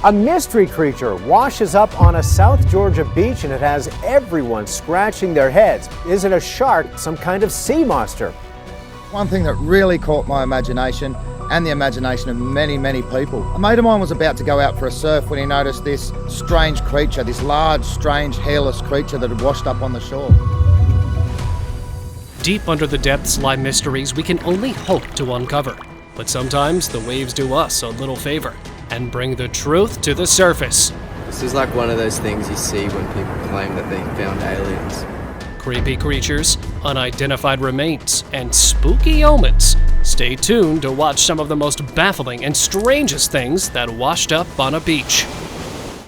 A mystery creature washes up on a South Georgia beach and it has everyone scratching their heads. Is it a shark, some kind of sea monster? One thing that really caught my imagination and the imagination of many, many people. A mate of mine was about to go out for a surf when he noticed this strange creature, this large, strange, hairless creature that had washed up on the shore. Deep under the depths lie mysteries we can only hope to uncover. But sometimes the waves do us a little favor and bring the truth to the surface. This is like one of those things you see when people claim that they found aliens. Creepy creatures, unidentified remains, and spooky omens. Stay tuned to watch some of the most baffling and strangest things that washed up on a beach.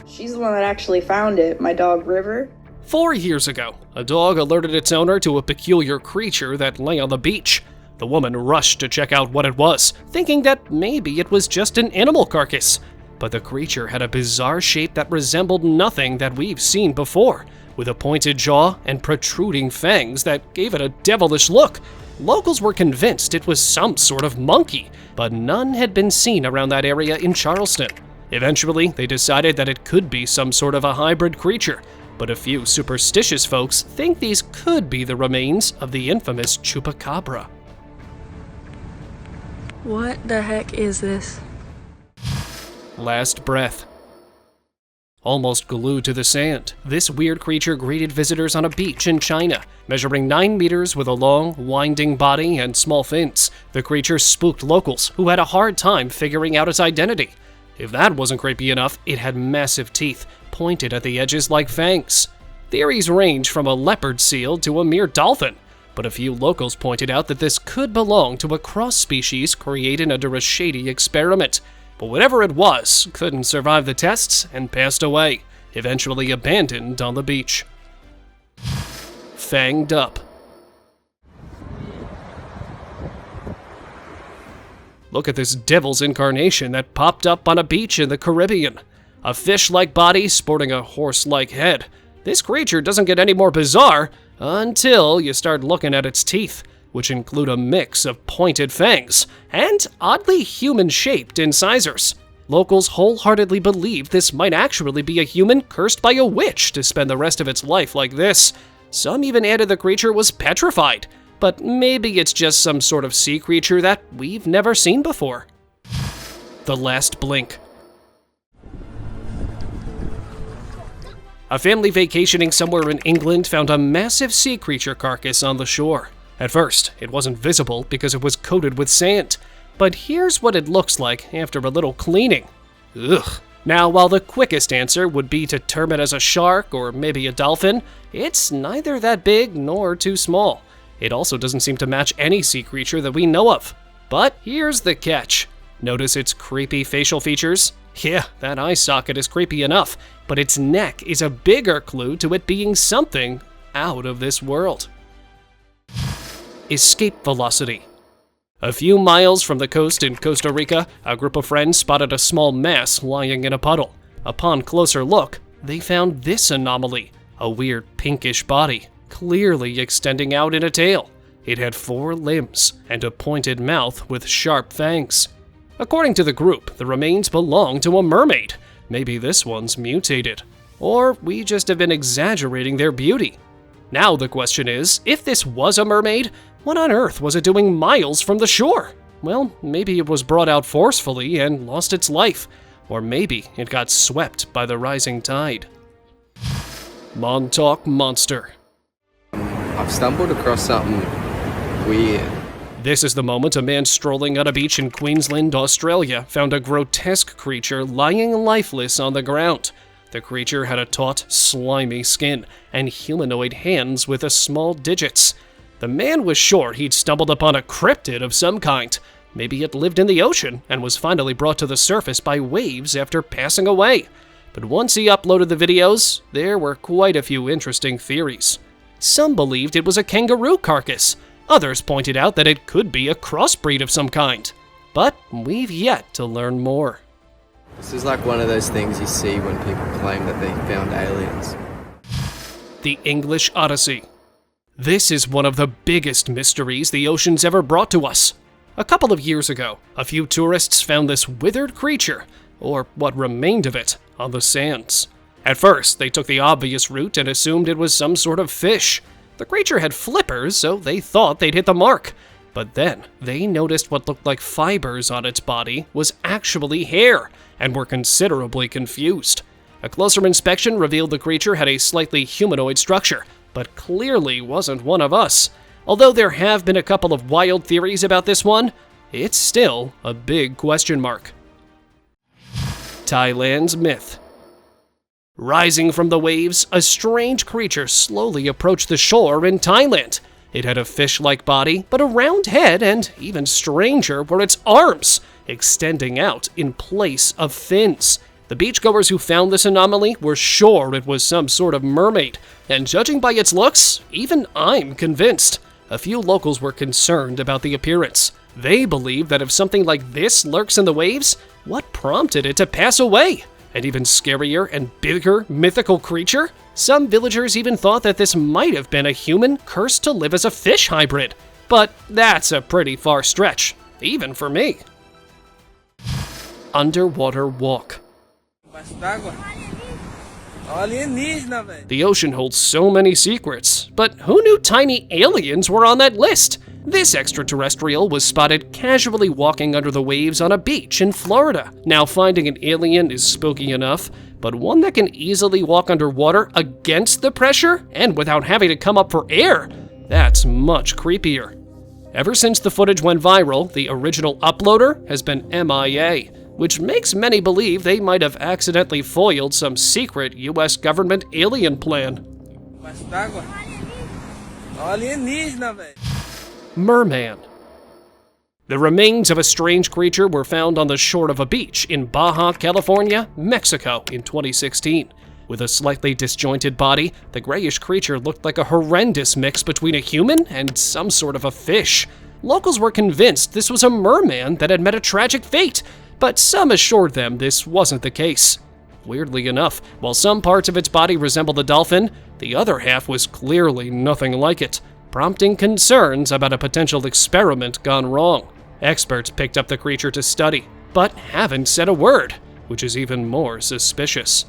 She's the one that actually found it, my dog River. 4 years ago, a dog alerted its owner to a peculiar creature that lay on the beach. The woman rushed to check out what it was, thinking that maybe it was just an animal carcass. But the creature had a bizarre shape that resembled nothing that we've seen before, with a pointed jaw and protruding fangs that gave it a devilish look. Locals were convinced it was some sort of monkey, but none had been seen around that area in Charleston. Eventually, they decided that it could be some sort of a hybrid creature, but a few superstitious folks think these could be the remains of the infamous chupacabra. What the heck is this? Last breath. Almost glued to the sand, this weird creature greeted visitors on a beach in China. Measuring 9 meters with a long, winding body and small fins, the creature spooked locals who had a hard time figuring out its identity. If that wasn't creepy enough, it had massive teeth, pointed at the edges like fangs. Theories range from a leopard seal to a mere dolphin, but a few locals pointed out that this could belong to a cross species created under a shady experiment. But whatever it was, couldn't survive the tests and passed away, eventually abandoned on the beach. Fanged up. Look at this devil's incarnation that popped up on a beach in the Caribbean. A fish-like body sporting a horse-like head. This creature doesn't get any more bizarre until you start looking at its teeth, which include a mix of pointed fangs and oddly human-shaped incisors. Locals wholeheartedly believe this might actually be a human cursed by a witch to spend the rest of its life like this. Some even added the creature was petrified, but maybe it's just some sort of sea creature that we've never seen before. The last blink. A family vacationing somewhere in England found a massive sea creature carcass on the shore. At first, it wasn't visible because it was coated with sand, but here's what it looks like after a little cleaning. Ugh. Now, while the quickest answer would be to term it as a shark or maybe a dolphin, it's neither that big nor too small. It also doesn't seem to match any sea creature that we know of. But here's the catch. Notice its creepy facial features? Yeah, that eye socket is creepy enough, but its neck is a bigger clue to it being something out of this world. Escape velocity. A few miles from the coast in Costa Rica, a group of friends spotted a small mass lying in a puddle. Upon closer look, they found this anomaly, a weird pinkish body, clearly extending out in a tail. It had 4 limbs and a pointed mouth with sharp fangs. According to the group, the remains belong to a mermaid. Maybe this one's mutated. Or we just have been exaggerating their beauty. Now the question is, if this was a mermaid, what on earth was it doing miles from the shore? Well, maybe it was brought out forcefully and lost its life. Or maybe it got swept by the rising tide. Montauk Monster. I've stumbled across something weird. This is the moment a man strolling on a beach in Queensland, Australia, found a grotesque creature lying lifeless on the ground. The creature had a taut, slimy skin and humanoid hands with small digits. The man was sure he'd stumbled upon a cryptid of some kind. Maybe it lived in the ocean and was finally brought to the surface by waves after passing away. But once he uploaded the videos, there were quite a few interesting theories. Some believed it was a kangaroo carcass. Others pointed out that it could be a crossbreed of some kind. But we've yet to learn more. This is like one of those things you see when people claim that they found aliens. The English Odyssey. This is one of the biggest mysteries the ocean's ever brought to us. A couple of years ago, a few tourists found this withered creature. or what remained of it, on the sands. At first, they took the obvious route and assumed it was some sort of fish. The creature had flippers, so they thought they'd hit the mark. But then, they noticed what looked like fibers on its body was actually hair, and were considerably confused. A closer inspection revealed the creature had a slightly humanoid structure, but clearly wasn't one of us. Although there have been a couple of wild theories about this one, it's still a big question mark. Thailand's myth. Rising from the waves, a strange creature slowly approached the shore in Thailand. It had a fish-like body, but a round head, and even stranger were its arms, extending out in place of fins. The beachgoers who found this anomaly were sure it was some sort of mermaid, and judging by its looks, even I'm convinced. A few locals were concerned about the appearance. They believe that if something like this lurks in the waves, what prompted it to pass away? An even scarier and bigger mythical creature? Some villagers even thought that this might have been a human cursed to live as a fish hybrid. But that's a pretty far stretch, even for me. Underwater walk. The ocean holds so many secrets, but who knew tiny aliens were on that list? This extraterrestrial was spotted casually walking under the waves on a beach in Florida. Now, finding an alien is spooky enough, but one that can easily walk underwater against the pressure and without having to come up for air, that's much creepier. Ever since the footage went viral, the original uploader has been MIA, which makes many believe they might have accidentally foiled some secret US government alien plan. Merman. The remains of a strange creature were found on the shore of a beach in Baja California, Mexico in 2016. With a slightly disjointed body, the grayish creature looked like a horrendous mix between a human and some sort of a fish. Locals were convinced this was a merman that had met a tragic fate, but some assured them this wasn't the case. Weirdly enough, while some parts of its body resembled a dolphin, the other half was clearly nothing like it, prompting concerns about a potential experiment gone wrong. Experts picked up the creature to study, but haven't said a word, which is even more suspicious.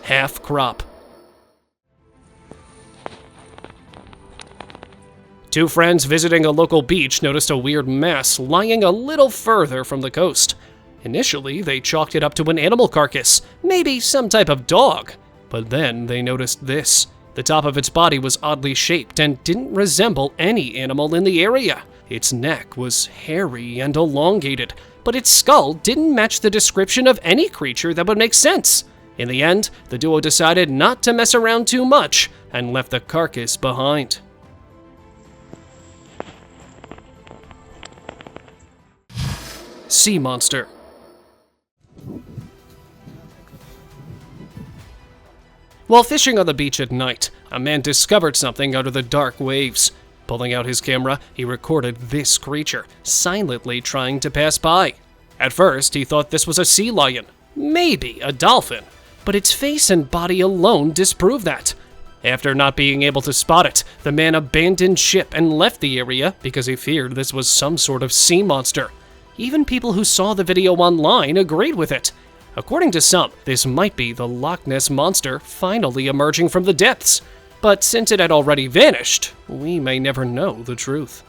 Half crop. Two friends visiting a local beach noticed a weird mass lying a little further from the coast. Initially, they chalked it up to an animal carcass, maybe some type of dog. But then they noticed this. The top of its body was oddly shaped and didn't resemble any animal in the area. Its neck was hairy and elongated, but its skull didn't match the description of any creature that would make sense. In the end, the duo decided not to mess around too much and left the carcass behind. Sea monster. While fishing on the beach at night, a man discovered something under the dark waves. Pulling out his camera, he recorded this creature, silently trying to pass by. At first, he thought this was a sea lion, maybe a dolphin, but its face and body alone disproved that. After not being able to spot it, the man abandoned ship and left the area because he feared this was some sort of sea monster. Even people who saw the video online agreed with it. According to some, this might be the Loch Ness Monster finally emerging from the depths. But since it had already vanished, we may never know the truth.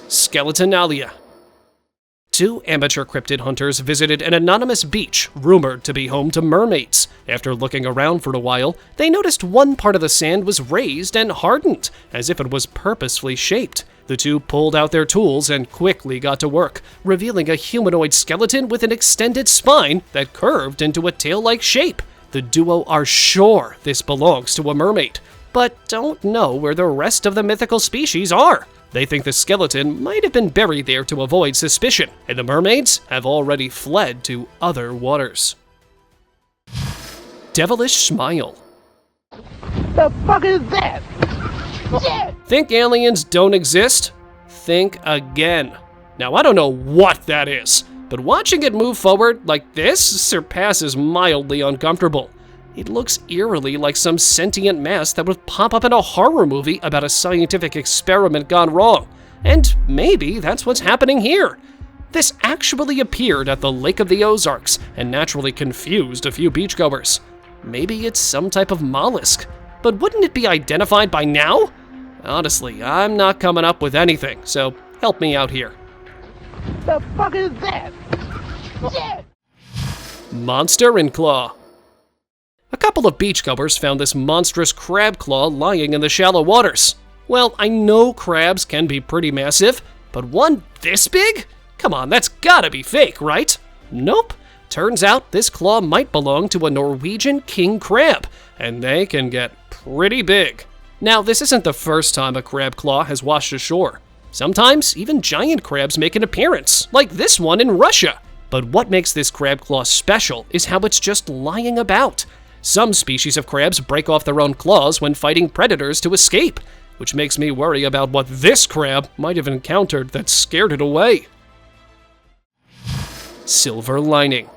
Skeletonalia. Two amateur cryptid hunters visited an anonymous beach rumored to be home to mermaids. After looking around for a while, they noticed one part of the sand was raised and hardened, as if it was purposefully shaped. The two pulled out their tools and quickly got to work, revealing a humanoid skeleton with an extended spine that curved into a tail-like shape. The duo are sure this belongs to a mermaid, but don't know where the rest of the mythical species are. They think the skeleton might have been buried there to avoid suspicion, and the mermaids have already fled to other waters. Devilish smile. The fuck is that? Think aliens don't exist? Think again. Now, I don't know what that is, but watching it move forward like this surpasses mildly uncomfortable. It looks eerily like some sentient mass that would pop up in a horror movie about a scientific experiment gone wrong. And maybe that's what's happening here. This actually appeared at the Lake of the Ozarks and naturally confused a few beachgoers. Maybe it's some type of mollusk, but wouldn't it be identified by now? Honestly, I'm not coming up with anything, so help me out here. The fuck is that? Shit! Monster in Claw. A couple of beachgoers found this monstrous crab claw lying in the shallow waters. Well, I know crabs can be pretty massive, but one this big? Come on, that's gotta be fake, right? Nope. Turns out this claw might belong to a Norwegian king crab, and they can get pretty big. Now, this isn't the first time a crab claw has washed ashore. Sometimes, even giant crabs make an appearance, like this one in Russia. But what makes this crab claw special is how it's just lying about. Some species of crabs break off their own claws when fighting predators to escape, which makes me worry about what this crab might have encountered that scared it away. Silver lining.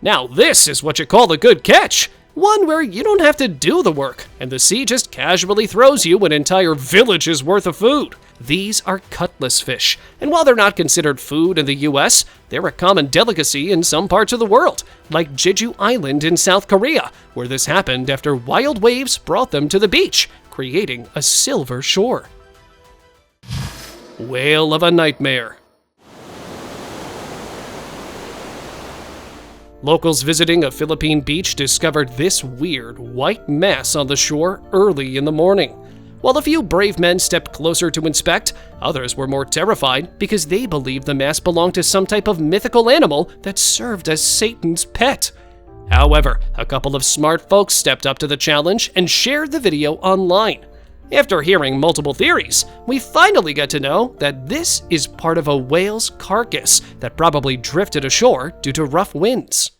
Now this is what you call a good catch. One where you don't have to do the work, and the sea just casually throws you an entire village's worth of food. These are cutlass fish, and while they're not considered food in the US, they're a common delicacy in some parts of the world, like Jeju Island in South Korea, where this happened after wild waves brought them to the beach, creating a silver shore. Whale of a nightmare. Locals visiting a Philippine beach discovered this weird white mass on the shore early in the morning. While a few brave men stepped closer to inspect, others were more terrified because they believed the mass belonged to some type of mythical animal that served as Satan's pet. However, a couple of smart folks stepped up to the challenge and shared the video online. After hearing multiple theories, we finally get to know that this is part of a whale's carcass that probably drifted ashore due to rough winds.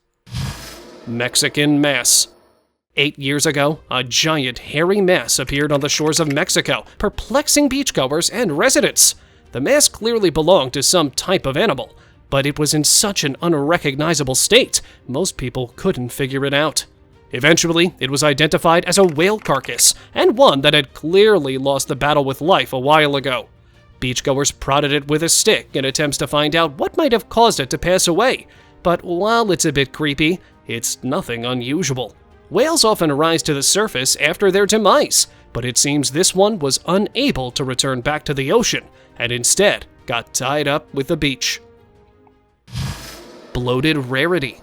Mexican mass. 8 years ago, a giant hairy mass appeared on the shores of Mexico, perplexing beachgoers and residents. The mass clearly belonged to some type of animal, but it was in such an unrecognizable state, most people couldn't figure it out. Eventually, it was identified as a whale carcass, and one that had clearly lost the battle with life a while ago. Beachgoers prodded it with a stick in attempts to find out what might have caused it to pass away, but while it's a bit creepy, it's nothing unusual. Whales often rise to the surface after their demise, but it seems this one was unable to return back to the ocean, and instead got tied up with the beach. Bloated rarity.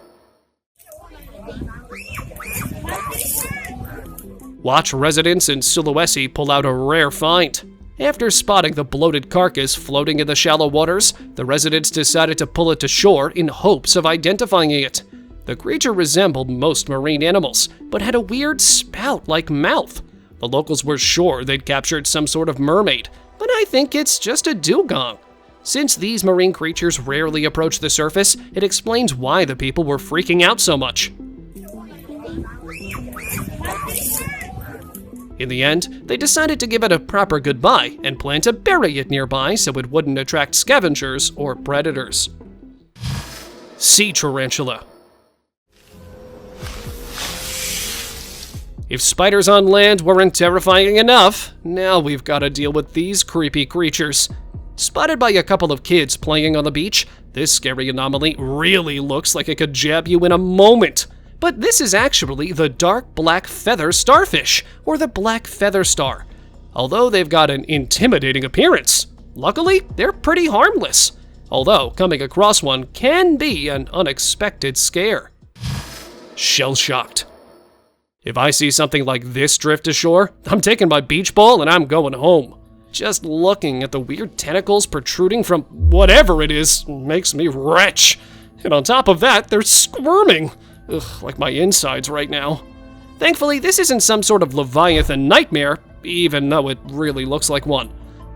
Watch residents in Sulawesi pull out a rare find. After spotting the bloated carcass floating in the shallow waters, the residents decided to pull it to shore in hopes of identifying it. The creature resembled most marine animals, but had a weird spout-like mouth. The locals were sure they'd captured some sort of mermaid, but I think it's just a dugong. Since these marine creatures rarely approach the surface, it explains why the people were freaking out so much. In the end, they decided to give it a proper goodbye and planned to bury it nearby so it wouldn't attract scavengers or predators. Sea tarantula. If spiders on land weren't terrifying enough, now we've got to deal with these creepy creatures. Spotted by a couple of kids playing on the beach, this scary anomaly really looks like it could jab you in a moment. But this is actually the dark black feather starfish, or the black feather star. Although they've got an intimidating appearance, luckily they're pretty harmless. Although coming across one can be an unexpected scare. Shell-shocked. If I see something like this drift ashore, I'm taking my beach ball and I'm going home. Just looking at the weird tentacles protruding from whatever it is makes me retch. And on top of that, they're squirming. Ugh, like my insides right now. Thankfully, this isn't some sort of Leviathan nightmare, even though it really looks like one.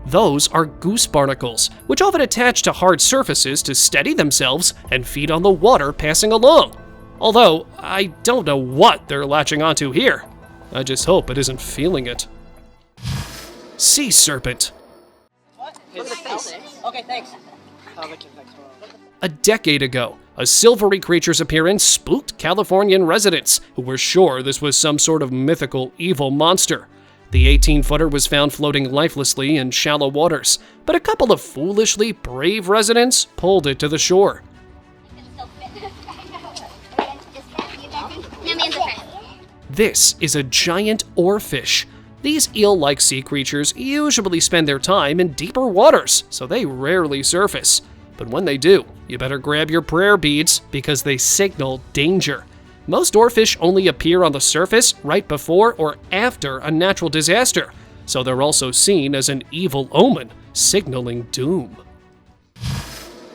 Those are goose barnacles, which often attach to hard surfaces to steady themselves and feed on the water passing along. Although, I don't know what they're latching onto here. I just hope it isn't feeling it. Sea serpent. What? Look at the face. Okay, thanks. A decade ago, a silvery creature's appearance spooked Californian residents who were sure this was some sort of mythical evil monster. The 18-footer was found floating lifelessly in shallow waters, but a couple of foolishly brave residents pulled it to the shore. This is a giant oarfish. These eel-like sea creatures usually spend their time in deeper waters, so they rarely surface. But when they do, you better grab your prayer beads because they signal danger. Most oarfish only appear on the surface right before or after a natural disaster, so they're also seen as an evil omen, signaling doom.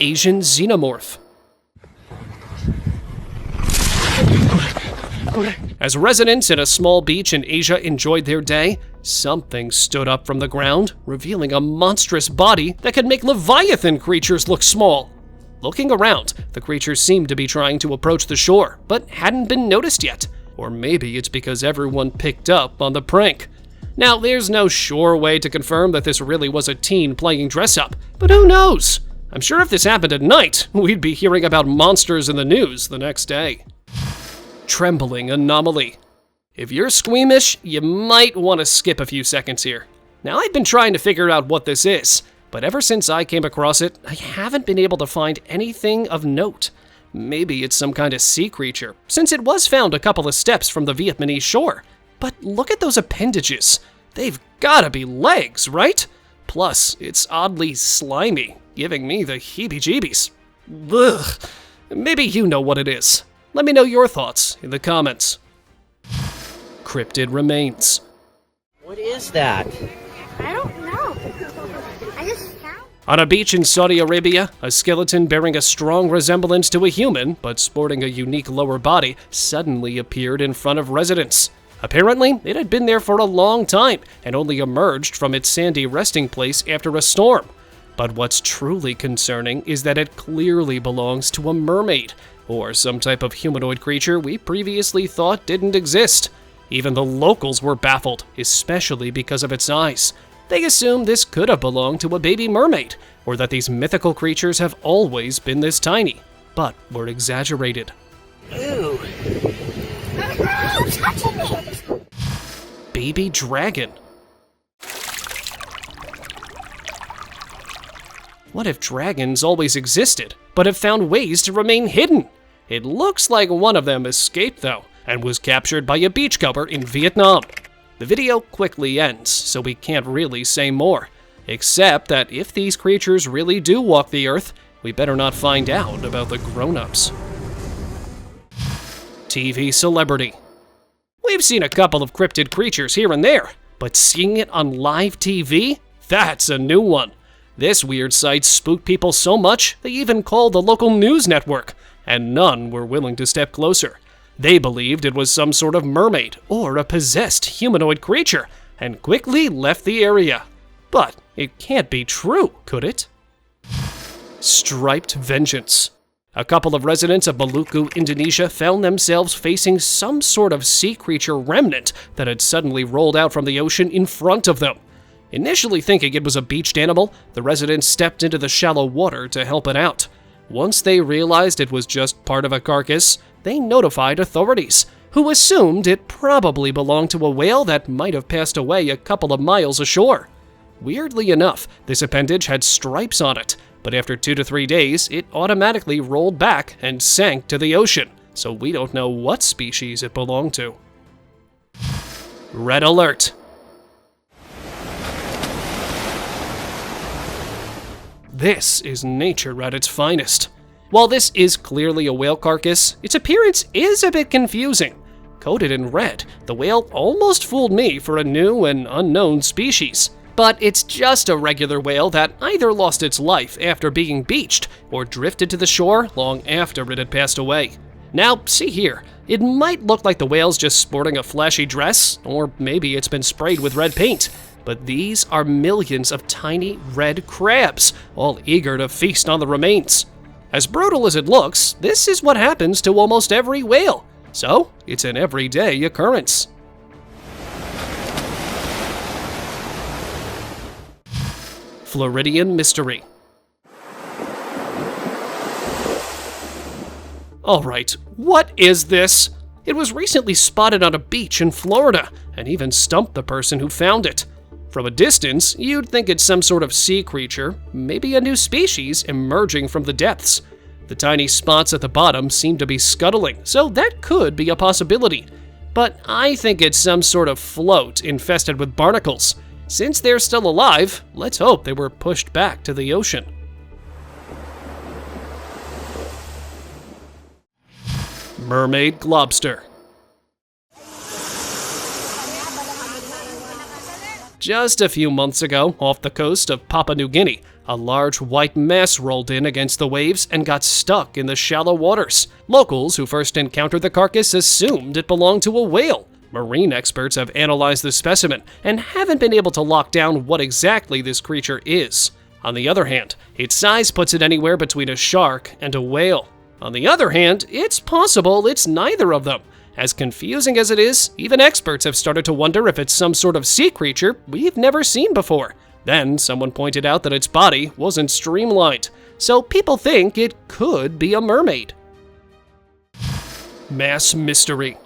Asian xenomorph. As residents in a small beach in Asia enjoyed their day, something stood up from the ground, revealing a monstrous body that could make Leviathan creatures look small. Looking around, the creatures seemed to be trying to approach the shore, but hadn't been noticed yet. Or maybe it's because everyone picked up on the prank. Now, there's no sure way to confirm that this really was a teen playing dress-up, but who knows? I'm sure if this happened at night, we'd be hearing about monsters in the news the next day. Trembling anomaly. If you're squeamish, you might want to skip a few seconds here. Now, I've been trying to figure out what this is, but ever since I came across it, I haven't been able to find anything of note. Maybe it's some kind of sea creature, since it was found a couple of steps from the Vietnamese shore. But look at those appendages. They've gotta be legs, right? Plus, it's oddly slimy, giving me the heebie-jeebies. Ugh. Maybe you know what it is. Let me know your thoughts in the comments. Cryptid remains. What is that? I don't know. I just found. On a beach in Saudi Arabia, a skeleton bearing a strong resemblance to a human, but sporting a unique lower body, suddenly appeared in front of residents. Apparently, it had been there for a long time and only emerged from its sandy resting place after a storm. But what's truly concerning is that it clearly belongs to a mermaid, or some type of humanoid creature we previously thought didn't exist. Even the locals were baffled, especially because of its size. They assumed this could have belonged to a baby mermaid, or that these mythical creatures have always been this tiny, but were exaggerated. Ooh. Baby dragon. What if dragons always existed, but have found ways to remain hidden? It looks like one of them escaped though, and was captured by a beachgoer in Vietnam. The video quickly ends, so we can't really say more, except that if these creatures really do walk the earth, we better not find out about the grown-ups. TV celebrity. We've seen a couple of cryptid creatures here and there, but seeing it on live TV? That's a new one. This weird sight spooked people so much, they even called the local news network, and none were willing to step closer. They believed it was some sort of mermaid or a possessed humanoid creature, and quickly left the area. But it can't be true, could it? Striped vengeance. A couple of residents of Maluku, Indonesia found themselves facing some sort of sea creature remnant that had suddenly rolled out from the ocean in front of them. Initially thinking it was a beached animal, the residents stepped into the shallow water to help it out. Once they realized it was just part of a carcass, they notified authorities, who assumed it probably belonged to a whale that might have passed away a couple of miles ashore. Weirdly enough, this appendage had stripes on it, but after 2 to 3 days, it automatically rolled back and sank to the ocean, so we don't know what species it belonged to. Red alert. This is nature at its finest. While this is clearly a whale carcass, its appearance is a bit confusing. Coated in red, the whale almost fooled me for a new and unknown species. But it's just a regular whale that either lost its life after being beached or drifted to the shore long after it had passed away. Now, see here, it might look like the whale's just sporting a flashy dress, or maybe it's been sprayed with red paint. But these are millions of tiny red crabs, all eager to feast on the remains. As brutal as it looks, this is what happens to almost every whale, so it's an everyday occurrence. Floridian mystery. Alright, what is this? It was recently spotted on a beach in Florida, and even stumped the person who found it. From a distance, you'd think it's some sort of sea creature, maybe a new species emerging from the depths. The tiny spots at the bottom seem to be scuttling, so that could be a possibility. But I think it's some sort of float infested with barnacles. Since they're still alive, let's hope they were pushed back to the ocean. Mermaid globster. Just a few months ago, off the coast of Papua New Guinea, a large white mass rolled in against the waves and got stuck in the shallow waters. Locals who first encountered the carcass assumed it belonged to a whale. Marine experts have analyzed the specimen and haven't been able to lock down what exactly this creature is. On the other hand, its size puts it anywhere between a shark and a whale. On the other hand, it's possible it's neither of them. As confusing as it is, even experts have started to wonder if it's some sort of sea creature we've never seen before. Then someone pointed out that its body wasn't streamlined, so people think it could be a mermaid. Mass mystery.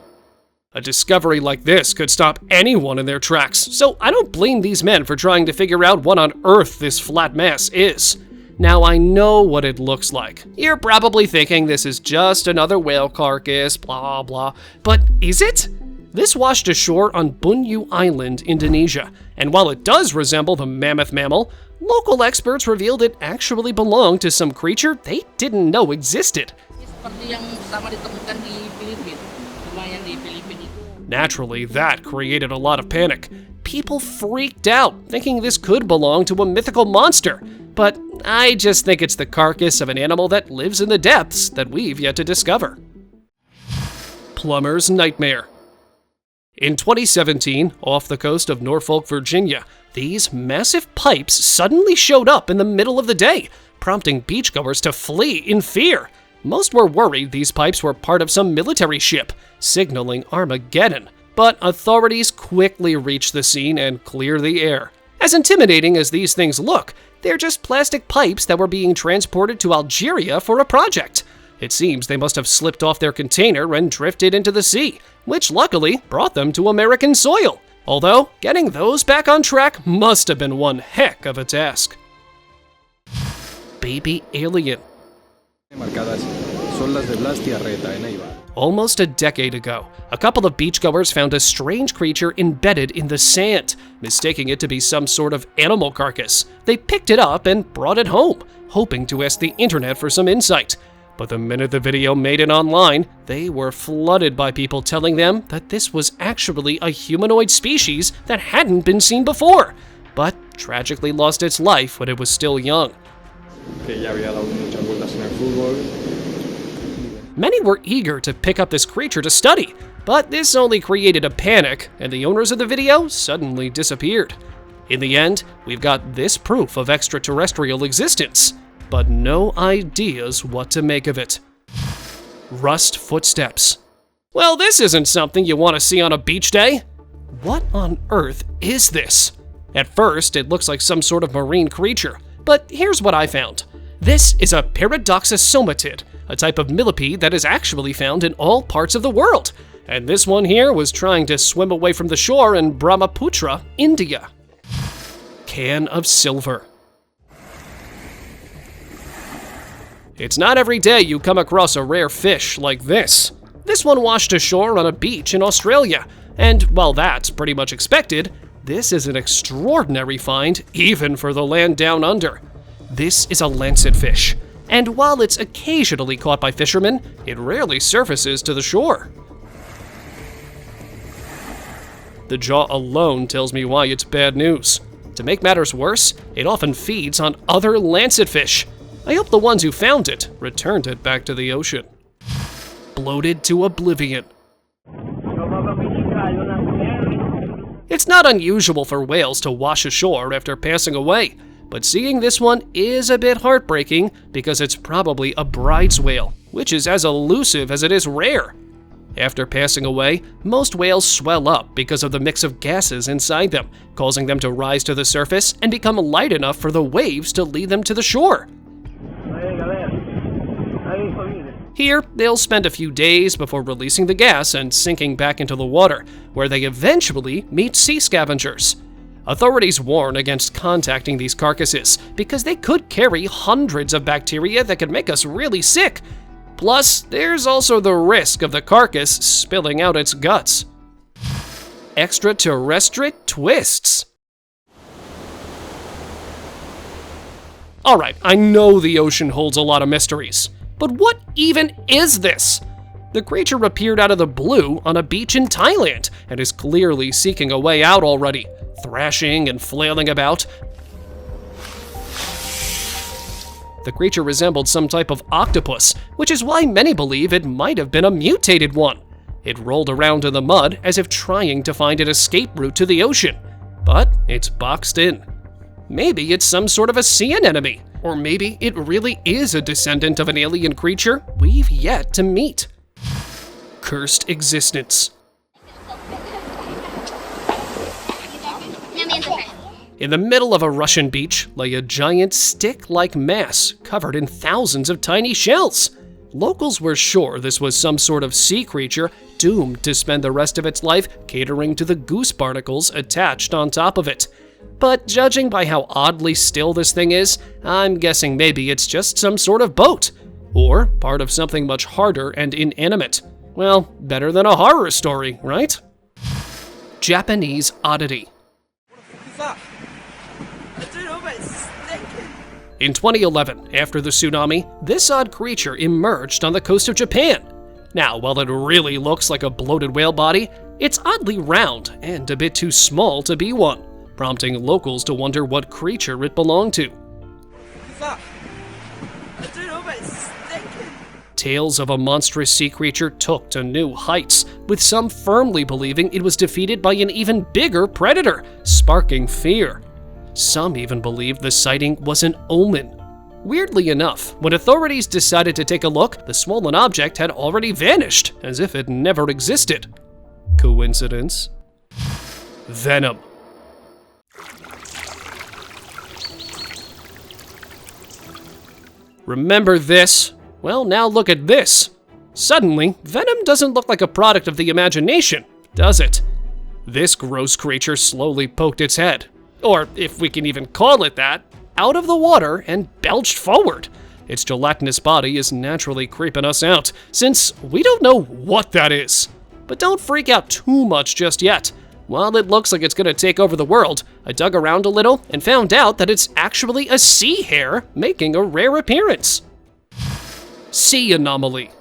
A discovery like this could stop anyone in their tracks, so I don't blame these men for trying to figure out what on earth this flat mass is. Now I know what it looks like. You're probably thinking this is just another whale carcass, blah blah, but is it? This washed ashore on Bunyu Island, Indonesia, and while it does resemble the mammoth mammal, local experts revealed it actually belonged to some creature they didn't know existed. Naturally, that created a lot of panic. People freaked out, thinking this could belong to a mythical monster. But I just think it's the carcass of an animal that lives in the depths that we've yet to discover. Plumber's nightmare. In 2017, off the coast of Norfolk, Virginia, these massive pipes suddenly showed up in the middle of the day, prompting beachgoers to flee in fear. Most were worried these pipes were part of some military ship, signaling Armageddon. But authorities quickly reached the scene and cleared the air. As intimidating as these things look, they're just plastic pipes that were being transported to Algeria for a project. It seems they must have slipped off their container and drifted into the sea, which luckily brought them to American soil. Although, getting those back on track must have been one heck of a task. Baby alien. Almost a decade ago, a couple of beachgoers found a strange creature embedded in the sand, mistaking it to be some sort of animal carcass. They picked it up and brought it home, hoping to ask the internet for some insight. But the minute the video made it online, they were flooded by people telling them that this was actually a humanoid species that hadn't been seen before, but tragically lost its life when it was still young. Many were eager to pick up this creature to study, but this only created a panic, and the owners of the video suddenly disappeared. In the end, we've got this proof of extraterrestrial existence, but no ideas what to make of it. Rust footsteps. Well, this isn't something you want to see on a beach day. What on earth is this? At first, it looks like some sort of marine creature, but here's what I found. This is a Paradoxosomatid, a type of millipede that is actually found in all parts of the world. And this one here was trying to swim away from the shore in Brahmaputra, India. Can of silver. It's not every day you come across a rare fish like this. This one washed ashore on a beach in Australia, and while that's pretty much expected, this is an extraordinary find even for the land down under. This is a lancetfish, and while it's occasionally caught by fishermen, it rarely surfaces to the shore. The jaw alone tells me why it's bad news. To make matters worse, it often feeds on other lancetfish. I hope the ones who found it returned it back to the ocean. Bloated to oblivion. It's not unusual for whales to wash ashore after passing away, but seeing this one is a bit heartbreaking because it's probably a bride's whale, which is as elusive as it is rare. After passing away, most whales swell up because of the mix of gases inside them, causing them to rise to the surface and become light enough for the waves to lead them to the shore. Here, they'll spend a few days before releasing the gas and sinking back into the water, where they eventually meet sea scavengers. Authorities warn against contacting these carcasses because they could carry hundreds of bacteria that could make us really sick. Plus, there's also the risk of the carcass spilling out its guts. Extraterrestrial twists. Alright, I know the ocean holds a lot of mysteries, but what even is this? The creature appeared out of the blue on a beach in Thailand and is clearly seeking a way out already, thrashing and flailing about. The creature resembled some type of octopus, which is why many believe it might have been a mutated one. It rolled around in the mud as if trying to find an escape route to the ocean, but it's boxed in. Maybe it's some sort of a sea anemone, or maybe it really is a descendant of an alien creature we've yet to meet. Cursed existence. In the middle of a Russian beach lay a giant stick-like mass covered in thousands of tiny shells. Locals were sure this was some sort of sea creature doomed to spend the rest of its life catering to the goose barnacles attached on top of it. But judging by how oddly still this thing is, I'm guessing maybe it's just some sort of boat, or part of something much harder and inanimate. Well, better than a horror story, right? Japanese oddity. In 2011, after the tsunami, this odd creature emerged on the coast of Japan. Now, while it really looks like a bloated whale body, it's oddly round and a bit too small to be one, prompting locals to wonder what creature it belonged to. Tales of a monstrous sea creature took to new heights, with some firmly believing it was defeated by an even bigger predator, sparking fear. Some even believed the sighting was an omen. Weirdly enough, when authorities decided to take a look, the swollen object had already vanished, as if it never existed. Coincidence? Venom. Remember this? Well, now look at this. Suddenly, Venom doesn't look like a product of the imagination, does it? This gross creature slowly poked its head, or if we can even call it that, out of the water and belched forward. Its gelatinous body is naturally creeping us out, since we don't know what that is. But don't freak out too much just yet. While it looks like it's gonna take over the world, I dug around a little and found out that it's actually a sea hare making a rare appearance. Sea anomaly.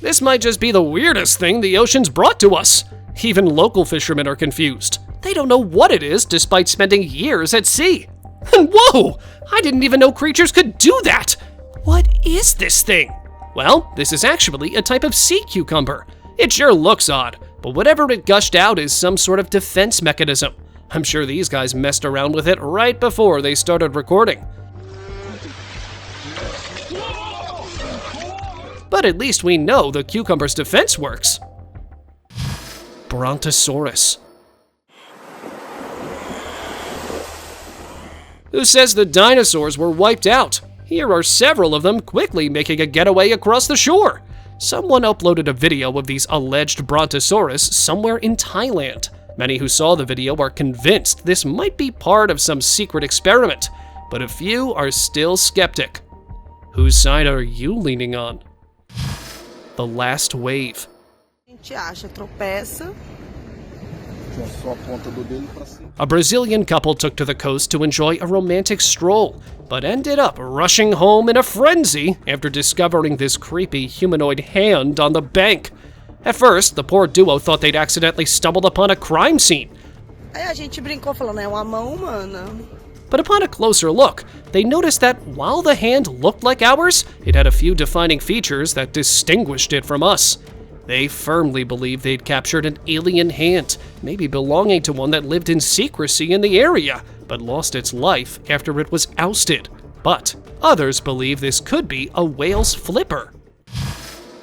This might just be the weirdest thing the ocean's brought to us. Even local fishermen are confused. They don't know what it is despite spending years at sea. And whoa! I didn't even know creatures could do that! What is this thing? Well, this is actually a type of sea cucumber. It sure looks odd, but whatever it gushed out is some sort of defense mechanism. I'm sure these guys messed around with it right before they started recording. But at least we know the cucumber's defense works. Brontosaurus. Who says the dinosaurs were wiped out? Here are several of them quickly making a getaway across the shore. Someone uploaded a video of these alleged Brontosaurus somewhere in Thailand. Many who saw the video are convinced this might be part of some secret experiment, but a few are still skeptic. Whose side are you leaning on? The last wave. A Brazilian couple took to the coast to enjoy a romantic stroll, but ended up rushing home in a frenzy after discovering this creepy humanoid hand on the bank. At first, the poor duo thought they'd accidentally stumbled upon a crime scene. But upon a closer look, they noticed that while the hand looked like ours, it had a few defining features that distinguished it from us. They firmly believed they'd captured an alien hand, maybe belonging to one that lived in secrecy in the area, but lost its life after it was ousted. But others believe this could be a whale's flipper.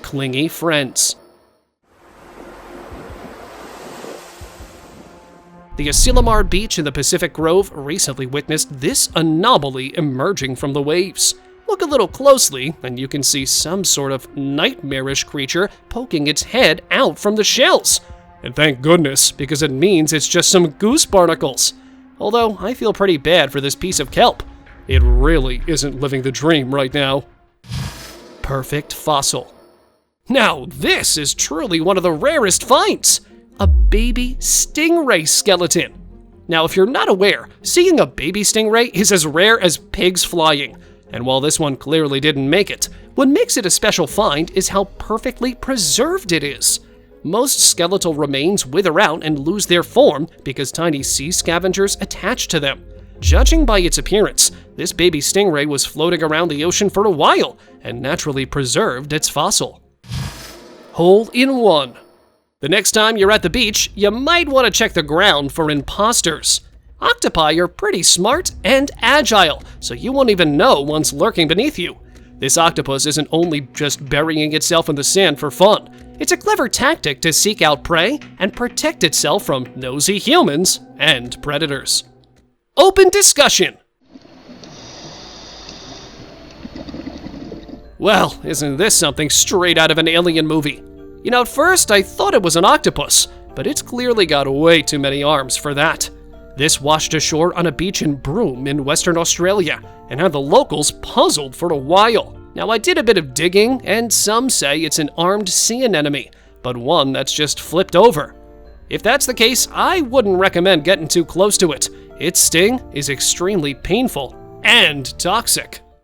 Clingy friends. The Asilomar Beach in the Pacific Grove recently witnessed this anomaly emerging from the waves. Look a little closely, and you can see some sort of nightmarish creature poking its head out from the shells. And thank goodness, because it means it's just some goose barnacles. Although, I feel pretty bad for this piece of kelp. It really isn't living the dream right now. Perfect fossil. Now, this is truly one of the rarest finds. A baby stingray skeleton. Now, if you're not aware, seeing a baby stingray is as rare as pigs flying. And while this one clearly didn't make it, what makes it a special find is how perfectly preserved it is. Most skeletal remains wither out and lose their form because tiny sea scavengers attach to them. Judging by its appearance, this baby stingray was floating around the ocean for a while and naturally preserved its fossil. Hole in one. The next time you're at the beach, you might want to check the ground for imposters. Octopi are pretty smart and agile, so you won't even know one's lurking beneath you. This octopus isn't only just burying itself in the sand for fun. It's a clever tactic to seek out prey and protect itself from nosy humans and predators. Open discussion. Well, isn't this something straight out of an alien movie? You know, at first I thought it was an octopus, but it's clearly got way too many arms for that. This washed ashore on a beach in Broome in Western Australia and had the locals puzzled for a while. Now, I did a bit of digging, and some say it's an armed sea anemone, but one that's just flipped over. If that's the case, I wouldn't recommend getting too close to it. Its sting is extremely painful and toxic.